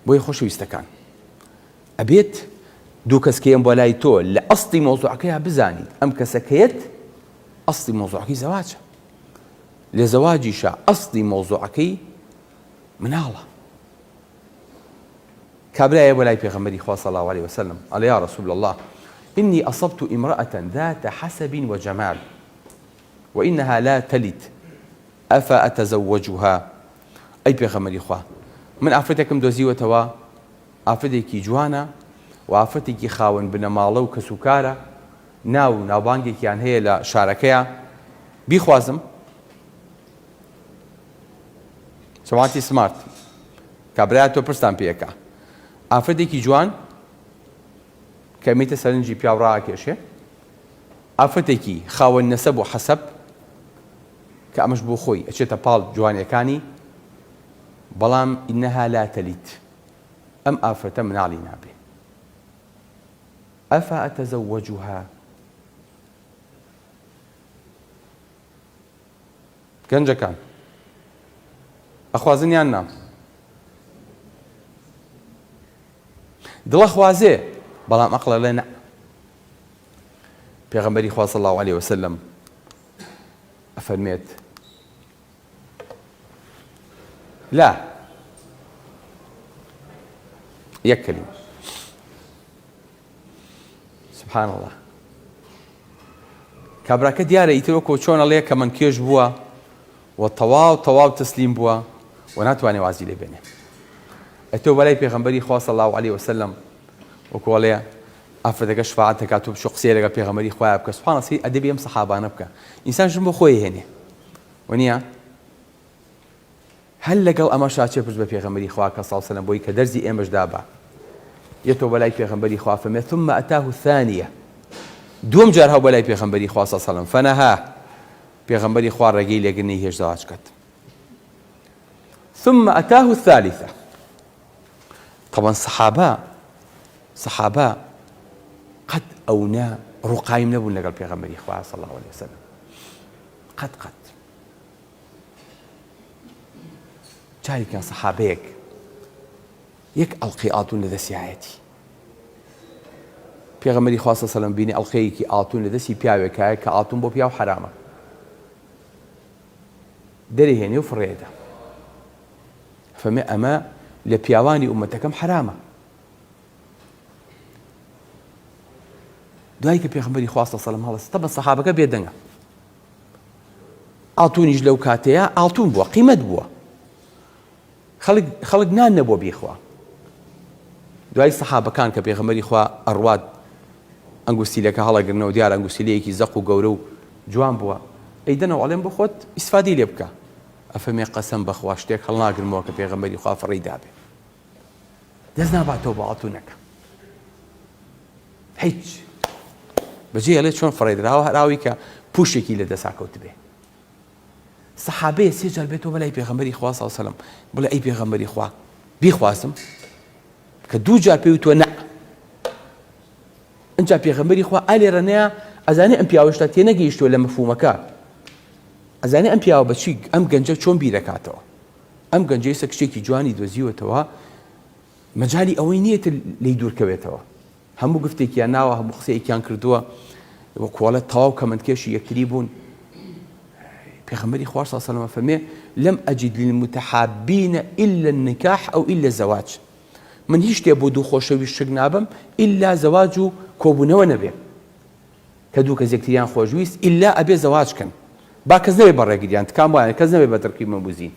بۆیە خۆشەویستەکان ئەبێت دوو کەسکەیەم بۆ لای تۆ لە ئەسڵی مۆزوعەکەیان بزانیت ئەم کەسەکەیەت ئەسڵی مۆزوعەکەی زەواجە لە زەواجیشە ئەسڵی مۆزوعەکەی مناڵە كابرايا ولا بيغمري خوا صلى الله عليه وسلم قال يا رسول الله إني أصبت امرأة ذات حسب وجمال وإنها لا تلد أفأتزوجها أي بيغمري خوا من عفتكم دوزي وتوا عفتك جوانا وعفتك خاون بنمالو كسكارة ناو بانجك يعني هي لشاركيا بيخوازم سمعتي سمارت كابرايا تو برستان بيكا ئافرەتێکی جوان کە میتە سەرنجی پیاو ڕاکێشێ ئافرەتێکی خاوەن نەسەب و حەسەب کە ئەمەش بۆ خۆی ئەچێتە پاڵ جوانیەکانی بەڵام ئینەها لا تەلیت ئەم ئافرەتە مناڵی نابێ ئەفا ئەتەزەوەجوها گەنجەکان ئەخوازن یان نا دڵە خوازێ بەڵام ئەقڵە لێ نە پێغەمبەری خوا صلی الله عليه وسلم ئەفەرمێت لا یەک کەلیمە سبحان الله کابراکە دیارە ئیتر وەکو چۆن ئەڵێ کە منکێش بووە و تەواو تەسلیم بووە و ناتوانێ وازی لێ بێنێ ئەتۆ بەلای پێغەمبەری خوا صلی الله عليه وسلم وەکو ئەڵێ ئافرەتەکە شفاعەت دەکات تۆ بچۆ قسەیە لەگەڵ پێغەمبەری خوایە بکە سوبحان الله ئەدەبی ئەم سەحابانە بکە ئینسانش بۆ خۆی هێنێ وەنییە هەل لەگەڵ ئەمەشا چێ پشت بە پێغەمبەری خوا کە سەڵ سەلەم بۆی کە دەرزی ئێمەش دابا یەتۆ بەلای پێغەمبەری خوا فەرمێ ثم ئەتاه الثانیە دووەم جار هەو بەلای پێغەمبەری خوا سەڵ سەلەم فەنەها پێغەمبەری خوا ڕێگەی لێگرنی هێش زەواج کرد ثم ئەتاه الثالثة طبعا صحابة قد أونا رقايم نبون لقل بيغمبري إخوة صلى الله عليه وسلم قد جاري كان صحابيك يك ألقي آتون لذا سيايتي بيغمبري إخوة صلى الله عليه وسلم بيني ألقيكي آتون لذا سي بياوي كايك آتون بو بياو حرامة داري هيني وفريدة فما أما لبياواني أمتكم حرامة دوای کە پێغەمبەری خوا صلی الله علیه و سلم هەڵەست تەبەن سەحابەکە بێدەنگە ئاڵتونیش لەو کاتەیە ئاڵتون بووە قیمەت بووە خەڵک نان نەبووە بیخوا دوای سەحابەکان کە پێغەمبەری خوا ئەڕوات ئەنگوستیلەکە هەڵەگرنەوە دیارە ئەنگوستیلەیەکی زەق و گەورە و جوان بووە ئەیدەنەوە ئەڵێن بۆ خۆت ئیسفادی لێ بکە ئەفەرمێ قەسەم بەخوا شتێک هەڵناگرمەوە کە پێغەمبەری خوا فڕی دابێ دەست ناباتەوە بە ئاڵتونەکە هیچ بەجێ ئەڵێ چۆن فڕێدراوە هەراوی کە پوشێکی لە دەساکەوت بێ سەحابەیە سێ جار بێتەوە بەلای پێغەمبەری خوا صلی الله علیه و سلم بڵێ ئەی پێغەمبەری خوا بیخوازم کە دوو جار پێوتوە نە ئەجا پێغەمبەری خوا ئالێرە نەیە ئەزانێ ئەم پیاوەشتا تێنەگەیشتووە لە مەفهومەکە ئەزانێ ئەم پیاوە بەچی ئەم گەنجە چۆن بیرەکاتەوە ئەم گەنجەی سە کشتێکی جوانی دۆزیوەتەوە مەجالی ئەوەی نییەتە لی دوورکەوێتەوە هەموو گفتێکیان ناوە هەموو قسەیەکیان کردووە وەکوڵە تەواو کەمەندکێشی یەکتری بوون پێغەمبەری خوا صلی الله علیه و سلم فەرمێ لەم ئەجد للمتحابین إلا النکاح ئەو إلا الزەواج من هیچ شتێ بۆ دوو خۆشەویست شک نابم إلا زەواج و کۆبوونەوە نەبێ کە دوو کەس یەکتریان خۆشویست إلا ئەبێ زەواج کەن با کەس نەبێ بە ڕێگریان تکام وایە کەس نەبێ بە تەرکیب مەبوزین